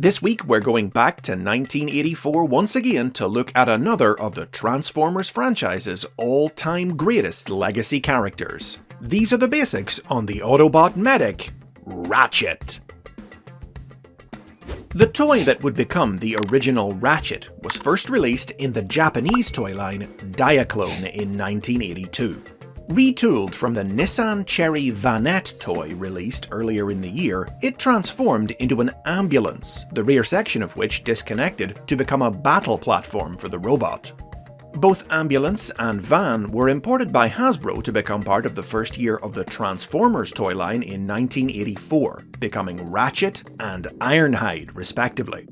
This week we're going back to 1984 once again to look at another of the Transformers franchise's all-time greatest legacy characters. These are the basics on the Autobot medic, Ratchet. The toy that would become the original Ratchet was first released in the Japanese toy line Diaclone in 1982. Retooled from the Nissan Cherry Vanette toy released earlier in the year, it transformed into an ambulance, the rear section of which disconnected to become a battle platform for the robot. Both ambulance and van were imported by Hasbro to become part of the first year of the Transformers toy line in 1984, becoming Ratchet and Ironhide respectively.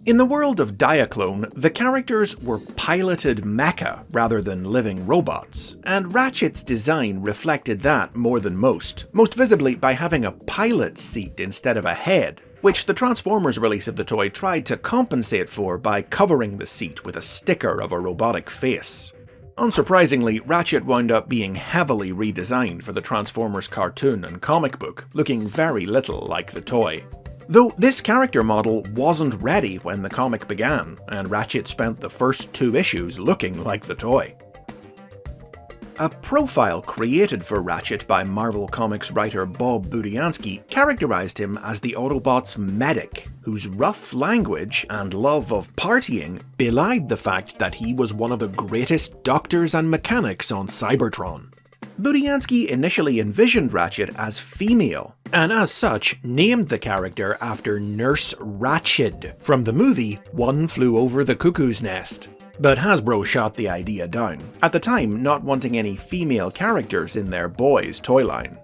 In the world of Diaclone, the characters were piloted mecha rather than living robots, and Ratchet's design reflected that more than most visibly by having a pilot's seat instead of a head, which the Transformers release of the toy tried to compensate for by covering the seat with a sticker of a robotic face. Unsurprisingly, Ratchet wound up being heavily redesigned for the Transformers cartoon and comic book, looking very little like the toy. Though this character model wasn't ready when the comic began, and Ratchet spent the first 2 issues looking like the toy. A profile created for Ratchet by Marvel Comics writer Bob Budiansky characterized him as the Autobot's medic, whose rough language and love of partying belied the fact that he was one of the greatest doctors and mechanics on Cybertron. Budiansky initially envisioned Ratchet as female, and as such named the character after Nurse Ratched from the movie One Flew Over the Cuckoo's Nest. But Hasbro shot the idea down, at the time not wanting any female characters in their boys' toy line.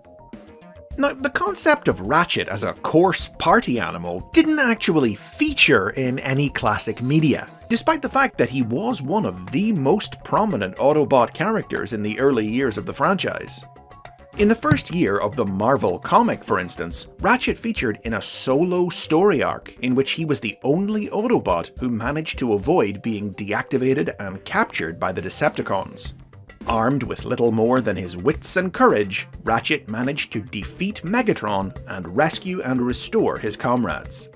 Now, the concept of Ratchet as a coarse party animal didn't actually feature in any classic media, despite the fact that he was one of the most prominent Autobot characters in the early years of the franchise. In the first year of the Marvel comic, for instance, Ratchet featured in a solo story arc in which he was the only Autobot who managed to avoid being deactivated and captured by the Decepticons. Armed with little more than his wits and courage, Ratchet managed to defeat Megatron and rescue and restore his comrades.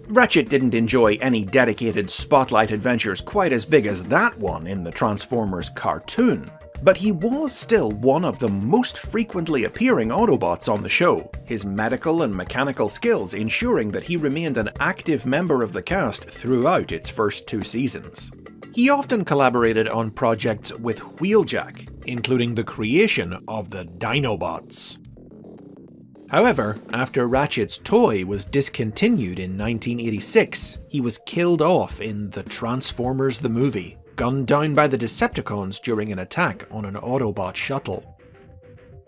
Ratchet didn't enjoy any dedicated spotlight adventures quite as big as that one in the Transformers cartoon, but he was still one of the most frequently appearing Autobots on the show, his medical and mechanical skills ensuring that he remained an active member of the cast throughout its first 2 seasons. He often collaborated on projects with Wheeljack, including the creation of the Dinobots. However, after Ratchet's toy was discontinued in 1986, he was killed off in The Transformers the Movie, gunned down by the Decepticons during an attack on an Autobot shuttle.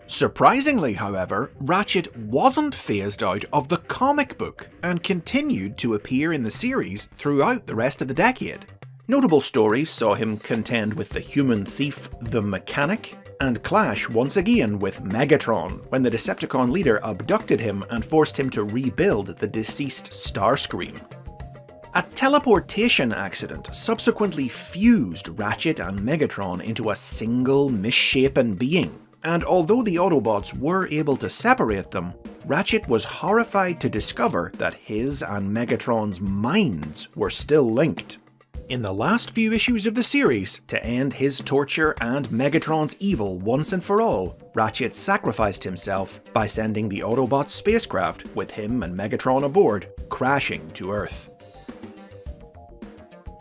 Surprisingly, however, Ratchet wasn't phased out of the comic book and continued to appear in the series throughout the rest of the decade. Notable stories saw him contend with the human thief, the Mechanic, and clash once again with Megatron when the Decepticon leader abducted him and forced him to rebuild the deceased Starscream. A teleportation accident subsequently fused Ratchet and Megatron into a single misshapen being, and although the Autobots were able to separate them, Ratchet was horrified to discover that his and Megatron's minds were still linked. In the last few issues of the series, to end his torture and Megatron's evil once and for all, Ratchet sacrificed himself by sending the Autobot spacecraft, with him and Megatron aboard, crashing to Earth.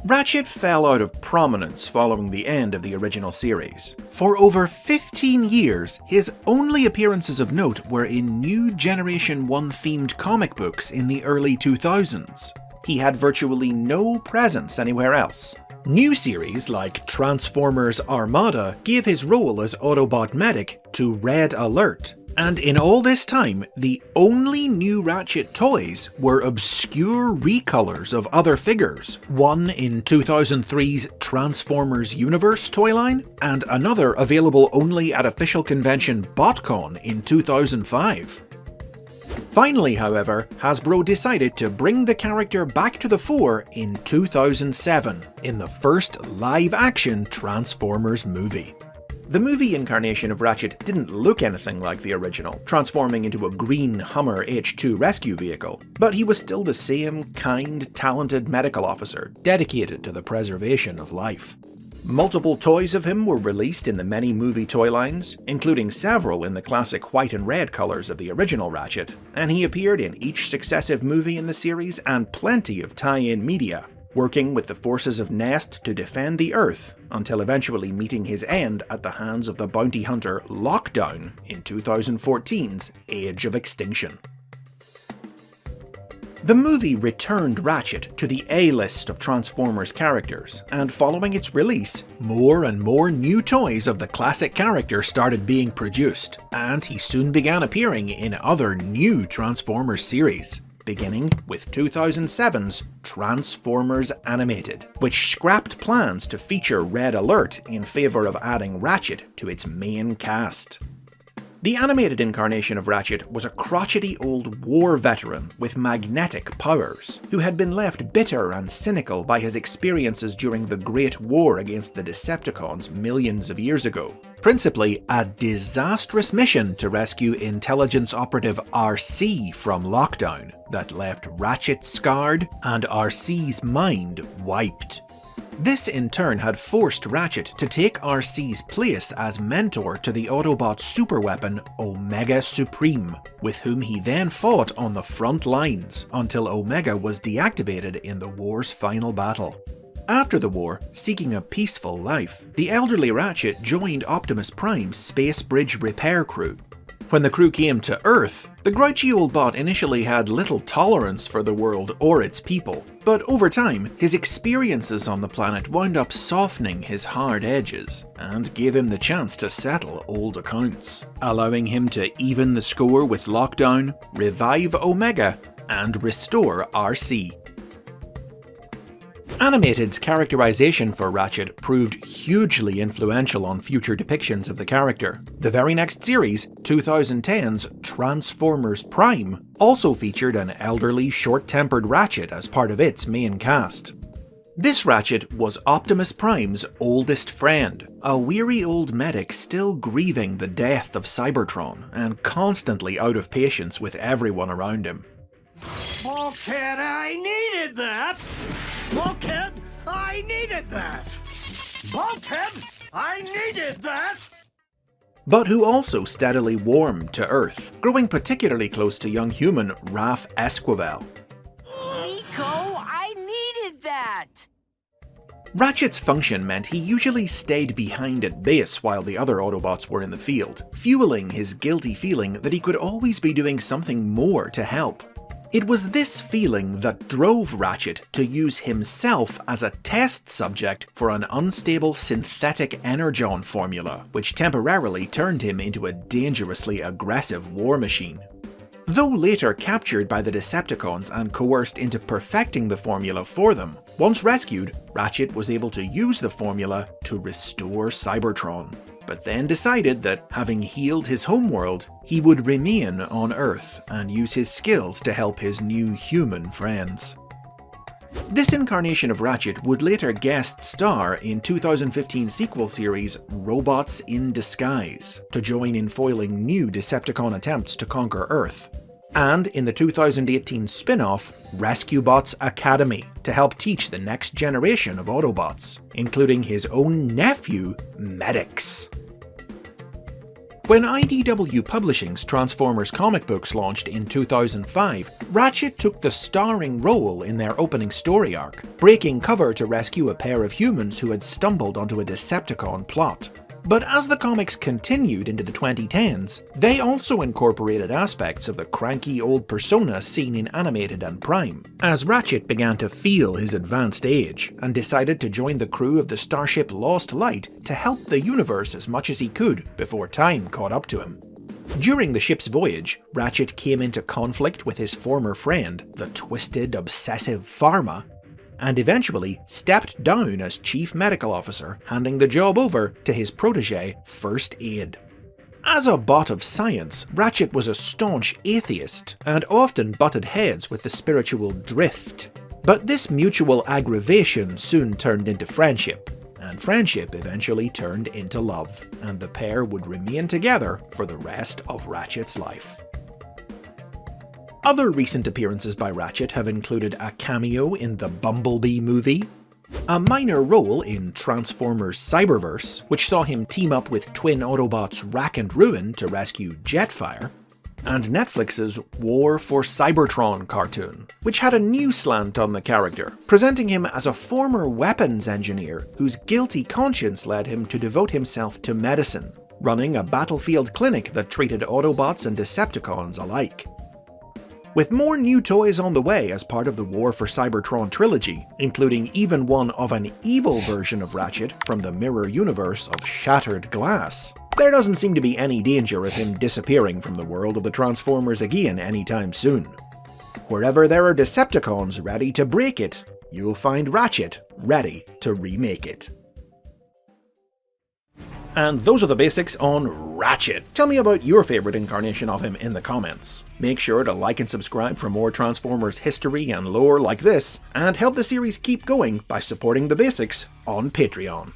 Ratchet fell out of prominence following the end of the original series. For over 15 years, his only appearances of note were in new Generation 1 themed comic books in the early 2000s. He had virtually no presence anywhere else. New series like Transformers Armada gave his role as Autobot medic to Red Alert, and in all this time, the only new Ratchet toys were obscure recolors of other figures, one in 2003's Transformers Universe toy line, and another available only at official convention BotCon in 2005. Finally, however, Hasbro decided to bring the character back to the fore in 2007, in the first live-action Transformers movie. The movie incarnation of Ratchet didn't look anything like the original, transforming into a green Hummer H2 rescue vehicle, but he was still the same kind, talented medical officer dedicated to the preservation of life. Multiple toys of him were released in the many movie toy lines, including several in the classic white and red colors of the original Ratchet, and he appeared in each successive movie in the series and plenty of tie-in media, working with the forces of Nest to defend the Earth until eventually meeting his end at the hands of the bounty hunter Lockdown in 2014's Age of Extinction. The movie returned Ratchet to the A-list of Transformers characters, and following its release, more and more new toys of the classic character started being produced, and he soon began appearing in other new Transformers series, beginning with 2007's Transformers Animated, which scrapped plans to feature Red Alert in favour of adding Ratchet to its main cast. The animated incarnation of Ratchet was a crotchety old war veteran with magnetic powers, who had been left bitter and cynical by his experiences during the Great War against the Decepticons millions of years ago. Principally, a disastrous mission to rescue intelligence operative RC from Lockdown that left Ratchet scarred and RC's mind wiped. This in turn had forced Ratchet to take RC's place as mentor to the Autobot superweapon Omega Supreme, with whom he then fought on the front lines until Omega was deactivated in the war's final battle. After the war, seeking a peaceful life, the elderly Ratchet joined Optimus Prime's space bridge repair crew. When the crew came to Earth, the grouchy old bot initially had little tolerance for the world or its people, but over time, his experiences on the planet wound up softening his hard edges, and gave him the chance to settle old accounts, allowing him to even the score with Lockdown, revive Omega, and restore RC. Animated's characterization for Ratchet proved hugely influential on future depictions of the character. The very next series, 2010's Transformers Prime, also featured an elderly, short-tempered Ratchet as part of its main cast. This Ratchet was Optimus Prime's oldest friend, a weary old medic still grieving the death of Cybertron and constantly out of patience with everyone around him. Bulkhead, I needed that! Bulkhead, I needed that! Bulkhead, I needed that! But who also steadily warmed to Earth, growing particularly close to young human Raph Esquivel. Nico, I needed that! Ratchet's function meant he usually stayed behind at base while the other Autobots were in the field, fueling his guilty feeling that he could always be doing something more to help. It was this feeling that drove Ratchet to use himself as a test subject for an unstable synthetic energon formula, which temporarily turned him into a dangerously aggressive war machine. Though later captured by the Decepticons and coerced into perfecting the formula for them, once rescued, Ratchet was able to use the formula to restore Cybertron, but then decided that, having healed his homeworld, he would remain on Earth and use his skills to help his new human friends. This incarnation of Ratchet would later guest star in 2015 sequel series Robots in Disguise, to join in foiling new Decepticon attempts to conquer Earth, and in the 2018 spin-off Rescue Bots Academy, to help teach the next generation of Autobots, including his own nephew, Medix. When IDW Publishing's Transformers comic books launched in 2005, Ratchet took the starring role in their opening story arc, breaking cover to rescue a pair of humans who had stumbled onto a Decepticon plot. But as the comics continued into the 2010s, they also incorporated aspects of the cranky old persona seen in Animated and Prime, as Ratchet began to feel his advanced age, and decided to join the crew of the starship Lost Light to help the universe as much as he could before time caught up to him. During the ship's voyage, Ratchet came into conflict with his former friend, the twisted, obsessive Pharma, and eventually stepped down as Chief Medical Officer, handing the job over to his protege, First Aid. As a bot of science, Ratchet was a staunch atheist, and often butted heads with the spiritual drift. But this mutual aggravation soon turned into friendship, and friendship eventually turned into love, and the pair would remain together for the rest of Ratchet's life. Other recent appearances by Ratchet have included a cameo in the Bumblebee movie, a minor role in Transformers Cyberverse, which saw him team up with twin Autobots Rack and Ruin to rescue Jetfire, and Netflix's War for Cybertron cartoon, which had a new slant on the character, presenting him as a former weapons engineer whose guilty conscience led him to devote himself to medicine, running a battlefield clinic that treated Autobots and Decepticons alike. With more new toys on the way as part of the War for Cybertron trilogy, including even one of an evil version of Ratchet from the mirror universe of Shattered Glass, there doesn't seem to be any danger of him disappearing from the world of the Transformers again anytime soon. Wherever there are Decepticons ready to break it, you'll find Ratchet ready to remake it. And those are the basics on Ratchet. Tell me about your favourite incarnation of him in the comments. Make sure to like and subscribe for more Transformers history and lore like this, and help the series keep going by supporting the basics on Patreon.